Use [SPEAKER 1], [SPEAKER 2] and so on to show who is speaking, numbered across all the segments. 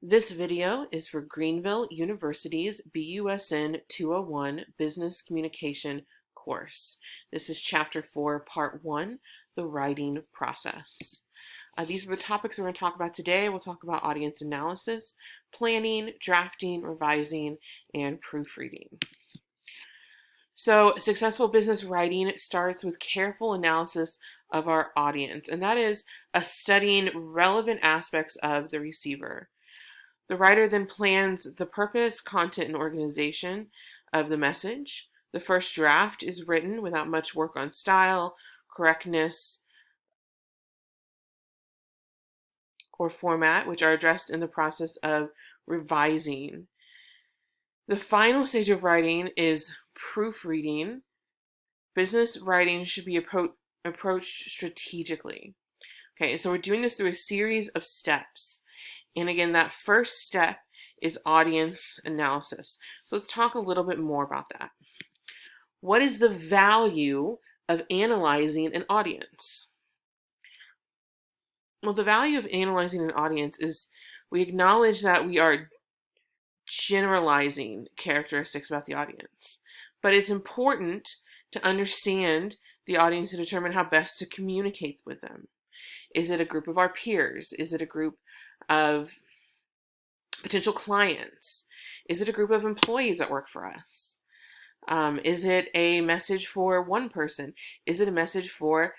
[SPEAKER 1] This video is for Greenville University's BUSN 201 Business Communication course. This is Chapter 4, Part 1, the writing process. These are the topics we're going to talk about today. We'll talk about audience analysis, planning, drafting, revising, and proofreading. So successful business writing starts with careful analysis of our audience, and that is studying relevant aspects of the receiver. The writer then plans the purpose, content, and organization of the message. The first draft is written without much work on style, correctness, or format, which are addressed in the process of revising. The final stage of writing is proofreading. Business writing should be approached strategically. Okay, so we're doing this through a series of steps. And again, that first step is audience analysis. So let's talk a little bit more about that. What is the value of analyzing an audience? Well, the value of analyzing an audience is we acknowledge that we are generalizing characteristics about the audience. But it's important to understand the audience to determine how best to communicate with them. Is it a group of our peers? Is it a group of potential clients? Is it a group of employees that work for us? Is it a message for one person? Is it a message for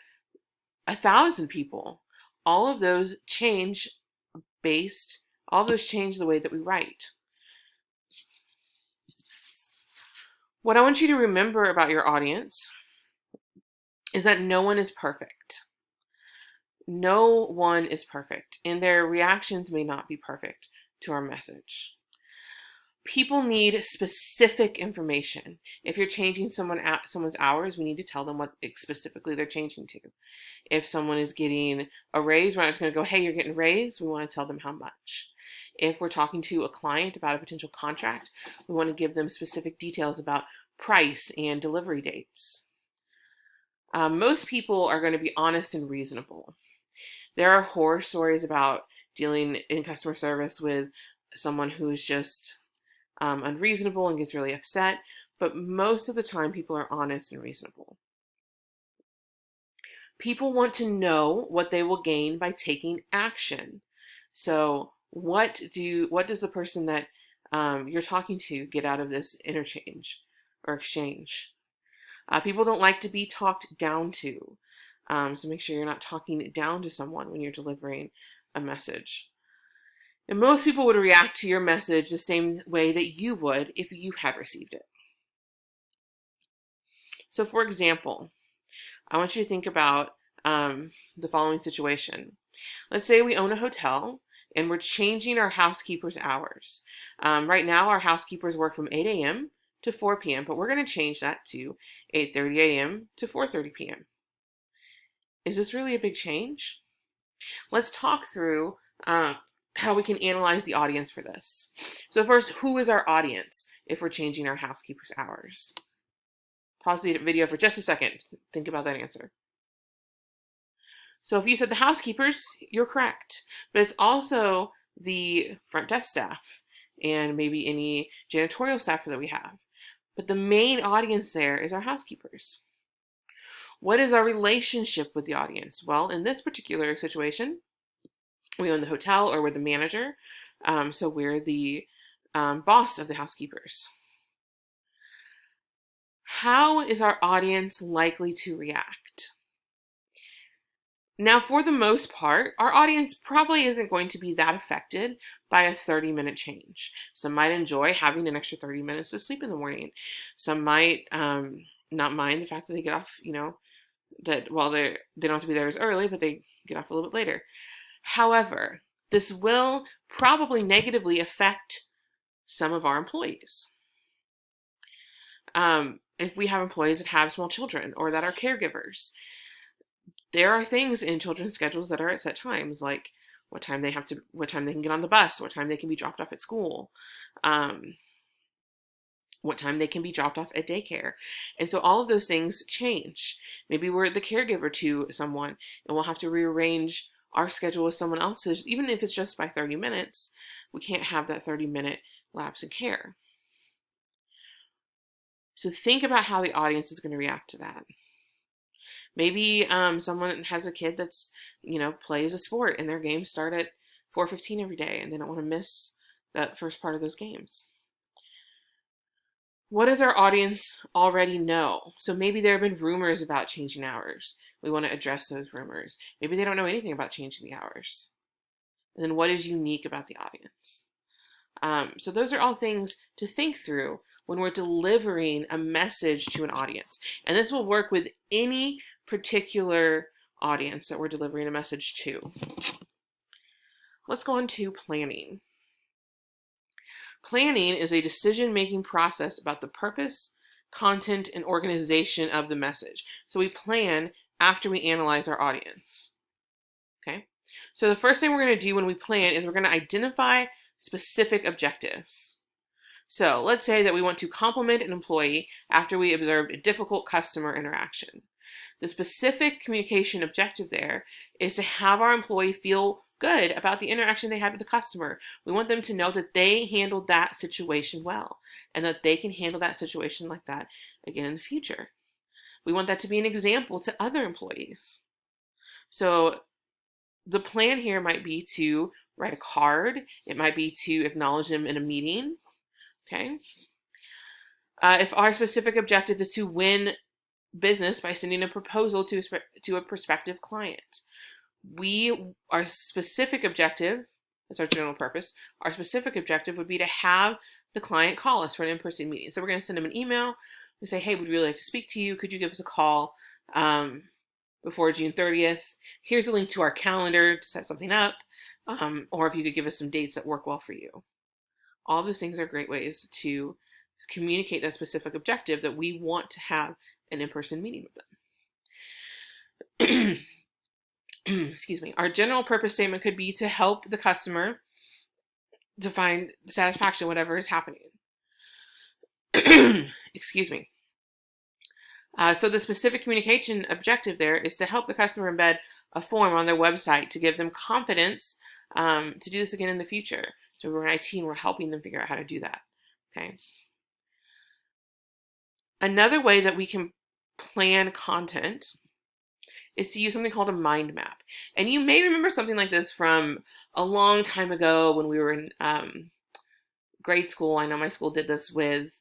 [SPEAKER 1] 1,000 people? All of those change the way that we write. What I want you to remember about your audience is that no one is perfect. No one is perfect, and their reactions may not be perfect to our message. People need specific information. If you're changing someone's hours, we need to tell them what specifically they're changing to. If someone is getting a raise, we're not just going to go, hey, you're getting a raise. We want to tell them how much. If we're talking to a client about a potential contract, we want to give them specific details about price and delivery dates. Most people are going to be honest and reasonable. There are horror stories about dealing in customer service with someone who is just unreasonable and gets really upset, but most of the time people are honest and reasonable. People want to know what they will gain by taking action. So what does the person that you're talking to get out of this interchange or exchange? People don't like to be talked down to. So make sure you're not talking down to someone when you're delivering a message. And most people would react to your message the same way that you would if you had received it. So for example, I want you to think about the following situation. Let's say we own a hotel and we're changing our housekeepers' hours. Right now, our housekeepers work from 8 a.m. to 4 p.m., but we're going to change that to 8:30 a.m. to 4:30 p.m. Is this really a big change? Let's talk through how we can analyze the audience for this. So first, who is our audience if we're changing our housekeepers' hours? Pause the video for just a second. Think about that answer. So if you said the housekeepers, you're correct. But it's also the front desk staff and maybe any janitorial staff that we have. But the main audience there is our housekeepers. What is our relationship with the audience? Well, in this particular situation, we own the hotel or we're the manager. So we're the boss of the housekeepers. How is our audience likely to react? Now, for the most part, our audience probably isn't going to be that affected by a 30-minute change. Some might enjoy having an extra 30 minutes to sleep in the morning. Some might not mind the fact that they get off, that they don't have to be there as early, but they get off a little bit later. However, this will probably negatively affect some of our employees. If we have employees that have small children or that are caregivers, there are things in children's schedules that are at set times, like what time they can get on the bus, what time they can be dropped off at school, what time they can be dropped off at daycare. And so all of those things change. Maybe we're the caregiver to someone and we'll have to rearrange our schedule with someone else's, even if it's just by 30 minutes, we can't have that 30-minute lapse in care. So think about how the audience is going to react to that. Maybe someone has a kid that's, plays a sport and their games start at 4:15 every day and they don't want to miss that first part of those games. What does our audience already know? So maybe there have been rumors about changing hours. We want to address those rumors. Maybe they don't know anything about changing the hours. And then what is unique about the audience? So those are all things to think through when we're delivering a message to an audience. And this will work with any particular audience that we're delivering a message to. Let's go on to planning. Planning is a decision-making process about the purpose, content, and organization of the message. So we plan after we analyze our audience. Okay? So the first thing we're going to do when we plan is we're going to identify specific objectives. So let's say that we want to compliment an employee after we observed a difficult customer interaction. The specific communication objective there is to have our employee feel good about the interaction they had with the customer. We want them to know that they handled that situation well and that they can handle that situation like that again in the future. We want that to be an example to other employees. So the plan here might be to write a card. It might be to acknowledge them in a meeting. Okay. If our specific objective is to win business by sending a proposal to a prospective client, our specific objective, that's our general purpose, our specific objective would be to have the client call us for an in-person meeting. So we're going to send them an email and say, hey, we'd really like to speak to you. Could you give us a call before June 30th? Here's a link to our calendar to set something up, or if you could give us some dates that work well for you. All those things are great ways to communicate that specific objective that we want to have an in-person meeting with them. Excuse me. Our general purpose statement could be to help the customer to find satisfaction, whatever is happening. Excuse me. So the specific communication objective there is to help the customer embed a form on their website to give them confidence to do this again in the future. So we're in IT and we're helping them figure out how to do that. Okay. Another way that we can plan content is to use something called a mind map. And you may remember something like this from a long time ago when we were in grade school. I know my school did this with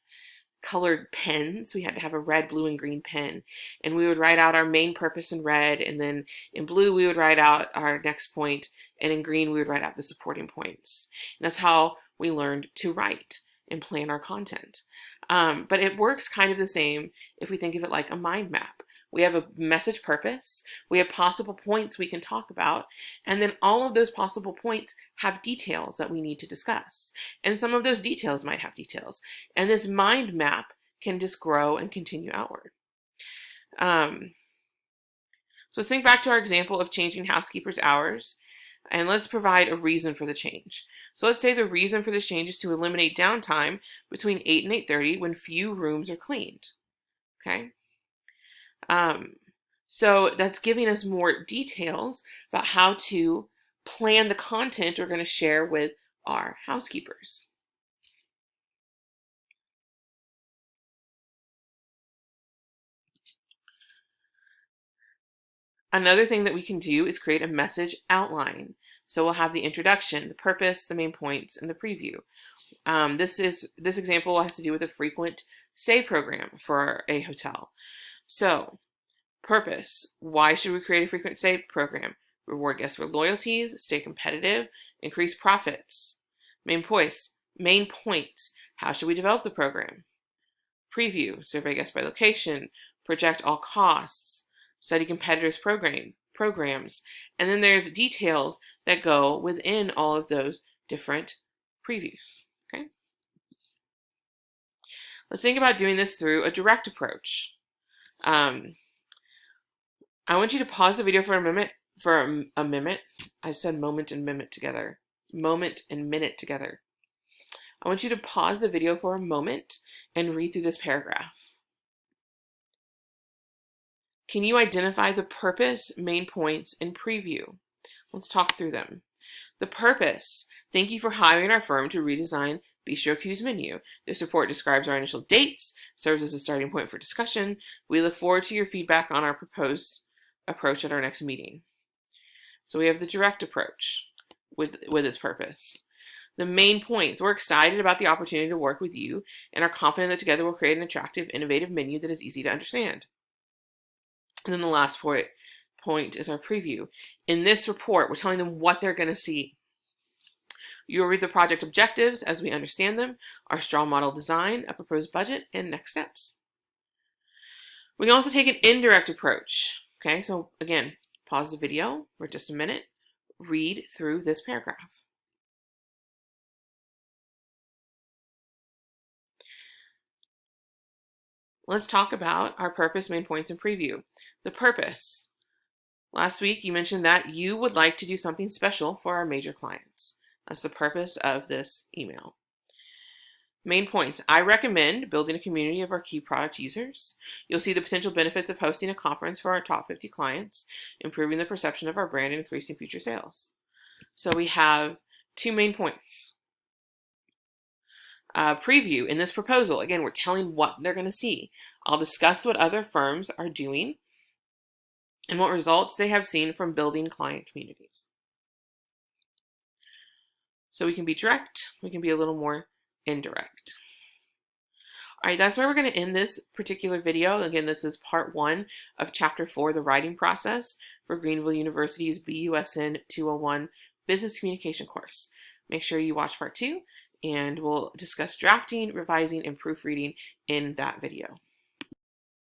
[SPEAKER 1] colored pens. We had to have a red, blue, and green pen. And we would write out our main purpose in red. And then in blue, we would write out our next point. And in green, we would write out the supporting points. And that's how we learned to write and plan our content. But it works kind of the same if we think of it like a mind map. We have a message purpose, we have possible points we can talk about, and then all of those possible points have details that we need to discuss. And some of those details might have details. And this mind map can just grow and continue outward. So let's think back to our example of changing housekeepers' hours, and let's provide a reason for the change. So let's say the reason for this change is to eliminate downtime between 8 and 8:30 when few rooms are cleaned. Okay? So that's giving us more details about how to plan the content we're going to share with our housekeepers. Another thing that we can do is create a message outline. So we'll have the introduction, the purpose, the main points, and the preview. This example has to do with a frequent stay program for a hotel. So, purpose. Why should we create a frequent stay program? Reward guests for loyalties, stay competitive, increase profits. Main points. How should we develop the program? Preview. Survey guests by location, project all costs, study competitors' programs. And then there's details that go within all of those different previews. Okay? Let's think about doing this through a direct approach. I want you to pause the video for a minute. I said moment and minute together. Moment and minute together. I want you to pause the video for a moment and read through this paragraph. Can you identify the purpose, main points, and preview? Let's talk through them. The purpose. Thank you for hiring our firm to redesign Bistro Q's menu. This report describes our initial dates, serves as a starting point for discussion. We look forward to your feedback on our proposed approach at our next meeting. So we have the direct approach with its purpose. The main points. We're excited about the opportunity to work with you and are confident that together we'll create an attractive, innovative menu that is easy to understand. And then the last point is our preview. In this report, we're telling them what they're going to see. You'll read the project objectives as we understand them, our straw model design, a proposed budget, and next steps. We can also take an indirect approach. Okay, so again, pause the video for just a minute, read through this paragraph. Let's talk about our purpose, main points, and preview. The purpose. Last week, you mentioned that you would like to do something special for our major clients. That's the purpose of this email. Main points. I recommend building a community of our key product users. You'll see the potential benefits of hosting a conference for our top 50 clients, improving the perception of our brand and increasing future sales. So we have 2 main points. Preview. In this proposal, again, we're telling what they're going to see. I'll discuss what other firms are doing and what results they have seen from building client communities. So we can be direct, we can be a little more indirect. All right, that's where we're going to end this particular video. Again, this is part 1 of chapter 4, the writing process for Greenville University's BUSN 201 Business Communication course. Make sure you watch part 2, and we'll discuss drafting, revising, and proofreading in that video.